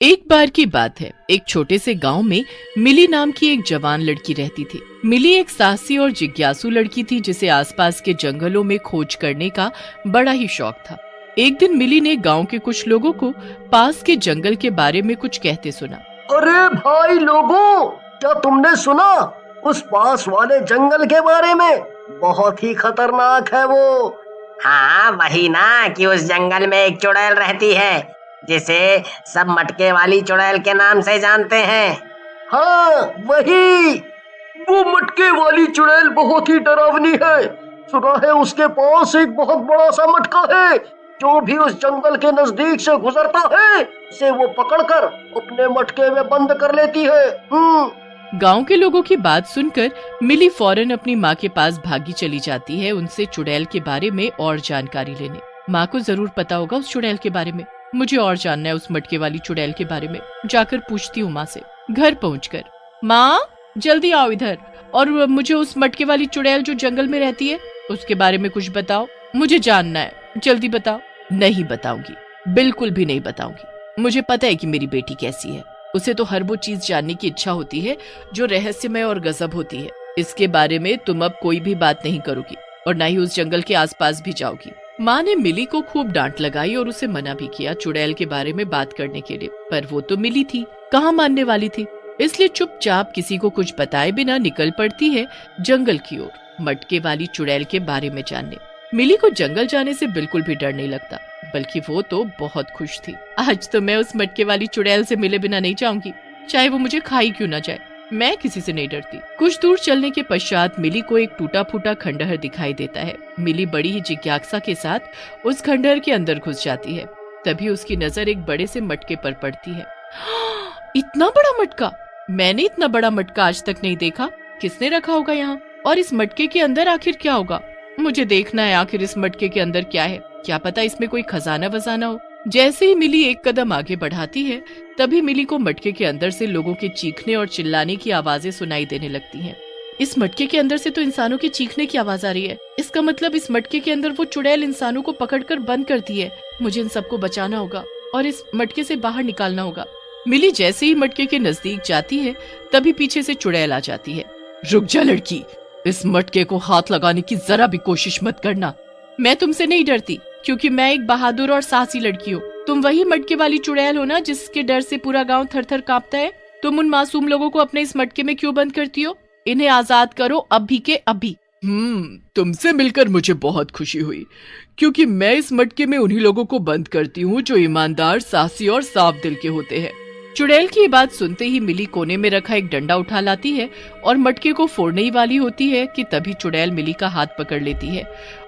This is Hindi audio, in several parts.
एक बार की बात है, एक छोटे से गांव में मिली नाम की एक जवान लड़की रहती थी। मिली एक साहसी और जिज्ञासु लड़की थी जिसे आसपास के जंगलों में खोज करने का बड़ा ही शौक था। एक दिन मिली ने गांव के कुछ लोगों को पास के जंगल के बारे में कुछ कहते सुना। अरे भाई लोगों, क्या तुमने सुना उस पास वाले जंगल के बारे में? बहुत ही खतरनाक है वो। हाँ वही ना कि उस जंगल में एक चुड़ैल रहती है जिसे सब मटके वाली चुड़ैल के नाम से जानते हैं। हाँ वही, वो मटके वाली चुड़ैल बहुत ही डरावनी है। सुना है उसके पास एक बहुत बड़ा सा मटका है, जो भी उस जंगल के नजदीक से गुजरता है उसे वो पकड़कर अपने मटके में बंद कर लेती है। गांव के लोगों की बात सुनकर मिली फौरन अपनी माँ के पास भागी चली जाती है उनसे चुड़ैल के बारे में और जानकारी लेने। माँ को जरूर पता होगा उस चुड़ैल के बारे में, मुझे और जानना है उस मटके वाली चुड़ैल के बारे में। जाकर पूछती हूँ माँ से। घर पहुँचकर, माँ जल्दी आओ इधर और मुझे उस मटके वाली चुड़ैल जो जंगल में रहती है उसके बारे में कुछ बताओ, मुझे जानना है, जल्दी बताओ। नहीं बताऊंगी, बिल्कुल भी नहीं बताऊंगी। मुझे पता है कि मेरी बेटी कैसी है, उसे तो हर वो चीज जानने की इच्छा होती है जो रहस्यमय और गजब होती है। इसके बारे में तुम अब कोई भी बात नहीं करोगी और न ही उस जंगल के आसपास भी जाओगी। माँ ने मिली को खूब डांट लगाई और उसे मना भी किया चुड़ैल के बारे में बात करने के लिए, पर वो तो मिली थी, कहाँ मानने वाली थी। इसलिए चुपचाप किसी को कुछ बताए बिना निकल पड़ती है जंगल की ओर मटके वाली चुड़ैल के बारे में जानने। मिली को जंगल जाने से बिल्कुल भी डर नहीं लगता, बल्कि वो तो बहुत खुश थी। आज तो मैं उस मटके वाली चुड़ैल से मिले बिना नहीं जाऊंगी, चाहे वो मुझे खाई क्यों ना जाए। मैं किसी से नहीं डरती। कुछ दूर चलने के पश्चात मिली को एक टूटा फूटा खंडहर दिखाई देता है। मिली बड़ी ही जिज्ञासा के साथ उस खंडहर के अंदर घुस जाती है। तभी उसकी नजर एक बड़े से मटके पर पड़ती है। इतना बड़ा मटका! मैंने इतना बड़ा मटका आज तक नहीं देखा। किसने रखा होगा यहाँ? और इस मटके के अंदर आखिर क्या होगा? मुझे देखना है आखिर इस मटके के अंदर क्या है। क्या पता इसमें कोई खजाना वजाना हो। जैसे ही मिली एक कदम आगे बढ़ाती है, तभी मिली को मटके के अंदर से लोगों के चीखने और चिल्लाने की आवाजें सुनाई देने लगती हैं। इस मटके के अंदर से तो इंसानों के चीखने की आवाज आ रही है। इसका मतलब इस मटके के अंदर वो चुड़ैल इंसानों को पकड़कर बंद करती है। मुझे इन सबको बचाना होगा और इस मटके से बाहर निकालना होगा। मिली जैसे ही मटके के नजदीक जाती है, तभी पीछे से चुड़ैल आ जाती है। रुक जा लड़की, इस मटके को हाथ लगाने की जरा भी कोशिश मत करना। मैं तुमसे नहीं डरती, क्योंकि मैं एक बहादुर और साहसी लड़की हूँ। तुम वही मटके वाली चुड़ैल हो ना जिसके डर से पूरा गांव थर थर कांपता है। तुम उन मासूम लोगों को अपने इस मटके में क्यों बंद करती हो? इन्हें आजाद करो अभी के अभी। तुमसे मिलकर मुझे बहुत खुशी हुई, क्योंकि मैं इस मटके में उन्हीं लोगों को बंद करती हूँ जो ईमानदार, साहसी और साफ दिल के होते हैं। चुड़ैल की बात सुनते ही मिली कोने में रखा एक डंडा उठा लाती है और मटके को फोड़ने ही वाली होती है कि तभी चुड़ैल मिली का हाथ पकड़ लेती है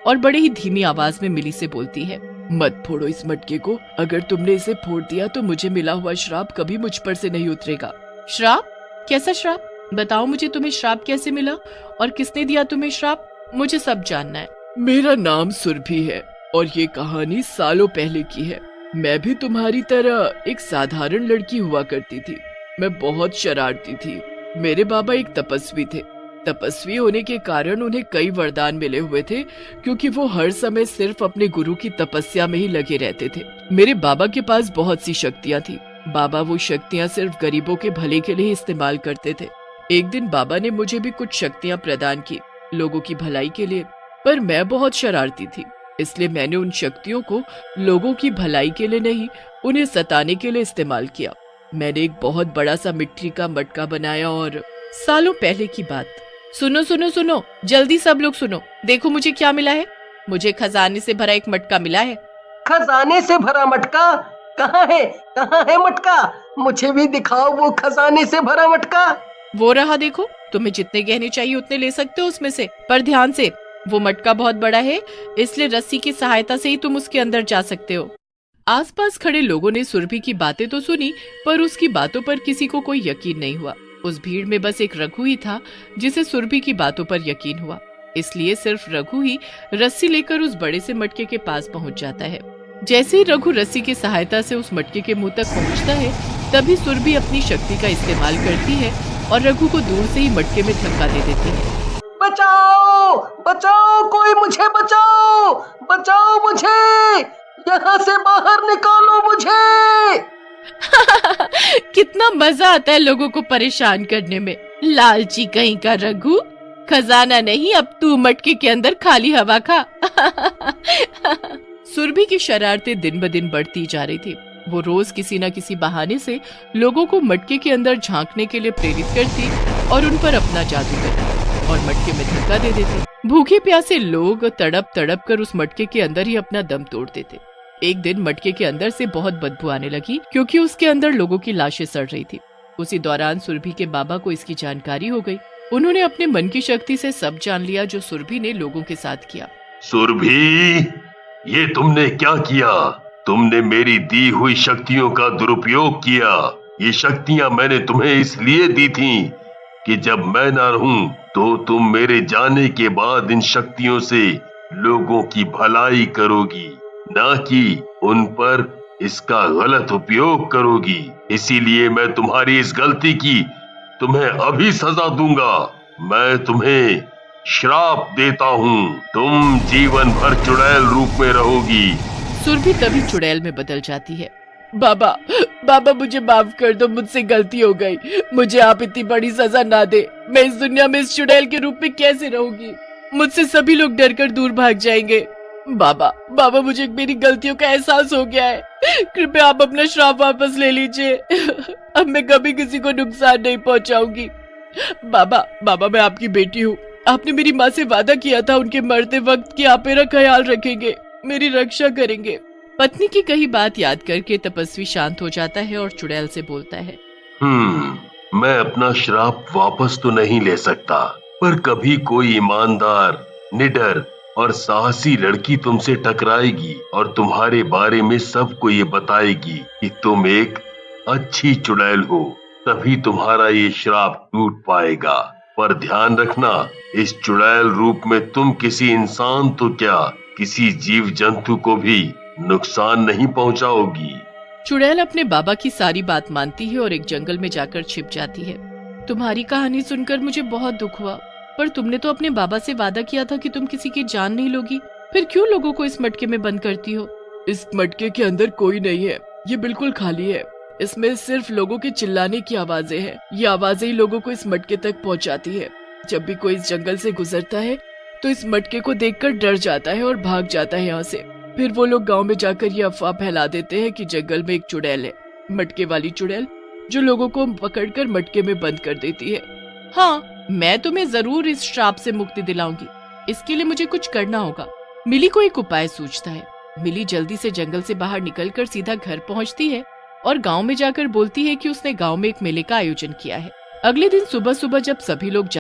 और बड़े ही धीमी आवाज में मिली से बोलती है, मत फोड़ो इस मटके को। अगर तुमने इसे फोड़ दिया तो मुझे मिला हुआ श्राप कभी मुझ पर से नहीं उतरेगा। श्राप? कैसा श्राप? बताओ मुझे, तुम्हें श्राप कैसे मिला और किसने दिया तुम्हें श्राप? मुझे सब जानना है। मेरा नाम सुरभि है और ये कहानी सालों पहले की है। मैं भी तुम्हारी तरह एक साधारण लड़की हुआ करती थी। मैं बहुत शरारती थी। मेरे बाबा एक तपस्वी थे। तपस्वी होने के कारण उन्हें कई वरदान मिले हुए थे, क्योंकि वो हर समय सिर्फ अपने गुरु की तपस्या में ही लगे रहते थे। मेरे बाबा के पास बहुत सी शक्तियाँ थी। बाबा वो शक्तियाँ सिर्फ गरीबों के भले के लिए इस्तेमाल करते थे। एक दिन बाबा ने मुझे भी कुछ शक्तियाँ प्रदान की लोगों की भलाई के लिए, पर मैं बहुत शरारती थी, इसलिए मैंने उन शक्तियों को लोगों की भलाई के लिए नहीं, उन्हें सताने के लिए इस्तेमाल किया। मैंने एक बहुत बड़ा सा मिट्टी का मटका बनाया और सालों पहले की बात। सुनो सुनो सुनो, जल्दी सब लोग सुनो, देखो मुझे क्या मिला है। मुझे खजाने से भरा एक मटका मिला है। खजाने से भरा मटका? कहाँ है, कहाँ है मटका? मुझे भी दिखाओ वो खजाने से भरा मटका। वो रहा देखो, तुम्हें जितने गहने चाहिए उतने ले सकते हो उसमें से, पर ध्यान से, वो मटका बहुत बड़ा है, इसलिए रस्सी की सहायता से ही तुम उसके अंदर जा सकते हो। आसपास खड़े लोगों ने सुरभि की बातें तो सुनी, पर उसकी बातों पर किसी को कोई यकीन नहीं हुआ। उस भीड़ में बस एक रघु ही था जिसे सुरभि की बातों पर यकीन हुआ, इसलिए सिर्फ रघु ही रस्सी लेकर उस बड़े से मटके के पास पहुंच जाता है। जैसे ही रघु रस्सी की सहायता से उस मटके के मुंह तक पहुंचता है, तभी सुरभि अपनी शक्ति का इस्तेमाल करती है और रघु को दूर से ही मटके में धक्का दे देती है। बचाओ बचाओ, कोई मुझे बचाओ, बचाओ मुझे, यहाँ से बाहर निकालो मुझे। कितना मजा आता है लोगों को परेशान करने में। लालची कहीं का रघु, खजाना नहीं अब तू मटके के अंदर खाली हवा खा। सुरभि की शरारतें दिन ब दिन बढ़ती जा रही थी। वो रोज किसी न किसी बहाने से लोगों को मटके के अंदर झांकने के लिए प्रेरित करती और उन पर अपना जादू करती और मटके में धक्का दे देती। भूखे प्यासे लोग तड़प तड़प कर उस मटके के अंदर ही अपना दम तोड़ देते। एक दिन मटके के अंदर से बहुत बदबू आने लगी क्योंकि उसके अंदर लोगों की लाशें सड़ रही थी। उसी दौरान सुरभि के बाबा को इसकी जानकारी हो गई। उन्होंने अपने मन की शक्ति से सब जान लिया जो सुरभि ने लोगों के साथ किया। सुरभि, ये तुमने क्या किया? तुमने मेरी दी हुई शक्तियों का दुरुपयोग किया। ये शक्तियां मैंने तुम्हें इसलिए दी थी कि जब मैं ना रहूं तो तुम मेरे जाने के बाद इन शक्तियों से लोगों की भलाई करोगी, ना कि उन पर इसका गलत उपयोग करोगी। इसीलिए मैं तुम्हारी इस गलती की तुम्हें अभी सजा दूंगा। मैं तुम्हें श्राप देता हूँ, तुम जीवन भर चुड़ैल रूप में रहोगी। सुरभि तभी चुड़ैल में बदल जाती है। बाबा, बाबा मुझे माफ कर दो, मुझसे गलती हो गई। मुझे आप इतनी बड़ी सजा ना दे। मैं इस दुनिया में इस चुड़ैल के रूप में कैसे रहूंगी? मुझसे सभी लोग डर कर दूर भाग जाएंगे। बाबा, बाबा मुझे मेरी गलतियों का एहसास हो गया है। कृपया आप अपना श्राप वापस ले लीजिए। अब मैं कभी किसी को नुकसान नहीं पहुंचाऊंगी। बाबा, बाबा मैं आपकी बेटी हूँ। आपने मेरी माँ से वादा किया था उनके मरते वक्त कि आप मेरा ख्याल रखेंगे, मेरी रक्षा करेंगे। पत्नी की कही बात याद करके तपस्वी शांत हो जाता है और चुड़ैल से बोलता है, मैं अपना श्राप वापस तो नहीं ले सकता, पर कभी कोई ईमानदार, निडर और साहसी लड़की तुमसे टकराएगी और तुम्हारे बारे में सबको ये बताएगी कि तुम एक अच्छी चुड़ैल हो, तभी तुम्हारा ये श्राप टूट पाएगा। पर ध्यान रखना, इस चुड़ैल रूप में तुम किसी इंसान तो क्या, किसी जीव जंतु को भी नुकसान नहीं पहुंचाओगी। चुड़ैल अपने बाबा की सारी बात मानती है और एक जंगल में जाकर छिप जाती है। तुम्हारी कहानी सुनकर मुझे बहुत दुख हुआ, पर तुमने तो अपने बाबा से वादा किया था कि तुम किसी की जान नहीं लोगी, फिर क्यों लोगों को इस मटके में बंद करती हो? इस मटके के अंदर कोई नहीं है, ये बिल्कुल खाली है। इसमें सिर्फ लोगों के चिल्लाने की आवाजें हैं। ये आवाजें ही लोगों को इस मटके तक पहुंचाती है। जब भी कोई इस जंगल से गुजरता है तो इस मटके को देखकर डर जाता है और भाग जाता है यहाँ से। फिर वो लोग गांव में जाकर ये अफवाह फैला देते हैं कि जंगल में एक चुड़ैल है, मटके वाली चुड़ैल, जो लोगों को पकड़कर मटके में बंद कर देती है। हाँ, मैं तुम्हें जरूर इस श्राप से मुक्ति दिलाऊंगी। इसके लिए मुझे कुछ करना होगा। मिली को एक उपाय सूझता है। मिली जल्दी से जंगल से बाहर निकलकर सीधा घर पहुंचती है और गांव में जाकर बोलती है कि उसने गांव में एक मेले का आयोजन किया है। अगले दिन सुबह सुबह जब सभी लोग